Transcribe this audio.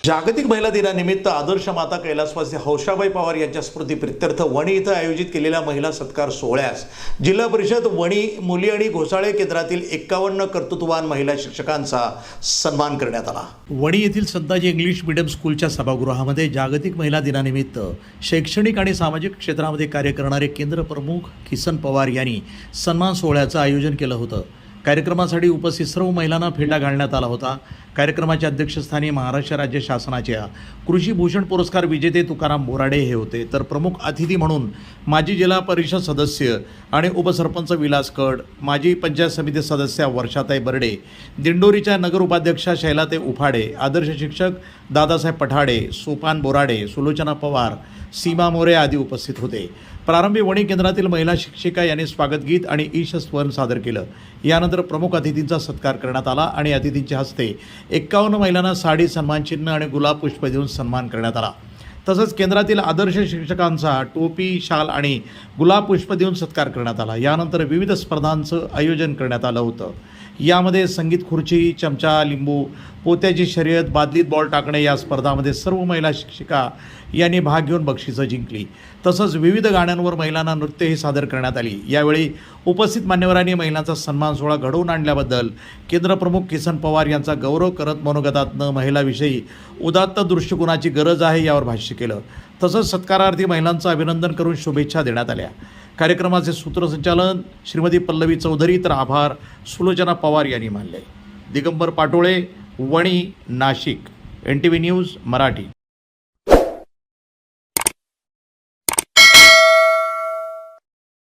जागतिक महिला दिनानिमित्त आदर्श माता कैलासवासी हौशाबाई पवार यांच्या स्मृतीप्रित्यर्थ वणी इथं आयोजित केलेल्या महिला सत्कार सोहळ्यास जिल्हा परिषद वणी मुली आणि घोसाळे केंद्रातील 51 कर्तृत्ववान महिला शिक्षकांचा सन्मान करण्यात आला। वणी येथील संताजी इंग्लिश मीडियम स्कूलच्या सभागृहामध्ये जागतिक महिला दिनानिमित्त शैक्षणिक आणि सामाजिक क्षेत्रामध्ये कार्य करणारे केंद्र प्रमुख किसन पवार यांनी सन्मान सोहळ्याचं आयोजन केलं होतं। कार्यक्रमासाठी उपस्थित सर्व महिलांना फेटा घालण्यात आला होता। कार्यक्रमाच्या अध्यक्षस्थानी महाराष्ट्र राज्य शासनाच्या कृषी भूषण पुरस्कार विजेते तुकाराम बोराडे हे होते, तर प्रमुख अतिथी म्हणून माजी जिल्हा परिषद सदस्य आणि उपसरपंच विलास कड, माजी पंचायत समिती सदस्य वर्षाताई बर्डे, दिंडोरीच्या नगर उपाध्यक्षा शैलाताई उफाडे, आदर्श शिक्षक दादासाहेब पठाडे, सोपान बोराडे, सुलोचना पवार, सीमा मोरे आदी उपस्थित होते। प्रारंभी वणी केंद्रातील महिला शिक्षिका यांनी स्वागत गीत आणि ईशस्वरण सादर केलं। यानंतर प्रमुख अतिथींचा सत्कार करण्यात आला आणि अतिथींच्या हस्ते 51 महिलांना साडी, सन्मान चिन्ह आणि गुलाब पुष्प देऊन सन्मान करण्यात आला। तसंच केंद्रातील आदर्श शिक्षकांचा टोपी, शाल आणि गुलाब पुष्प देऊन सत्कार करण्यात आला। यानंतर विविध स्पर्धांचं आयोजन करण्यात आलं होतं। यामध्ये संगीत खुर्ची, चमचा, लिंबू, पोत्याची शर्यत, बादलीत बॉल टाकणे या स्पर्धांमध्ये सर्व महिला शिक्षिका यांनी भाग घेऊन बक्षिसं जिंकली। तसंच विविध गाण्यांवर महिलांना नृत्यही सादर करण्यात आली। यावेळी उपस्थित मान्यवरांनी महिलांचा सन्मान सोहळा घडवून आणल्याबद्दल केंद्र प्रमुख किसन पवार यांचा गौरव करत मनोगतातनं महिलाविषयी उदात्त दृष्टिकोनाची गरज आहे यावर भाष्य केलं। तसंच सत्कारार्थी महिलांचं अभिनंदन करून शुभेच्छा देण्यात आल्या। कार्यक्रमाचे सूत्रसंचालन श्रीमती पल्लवी चौधरी, तर आभार सुलोचना पवार यांनी मानले। Digambar Patole, Wani, Nashik, NTV news Marathi.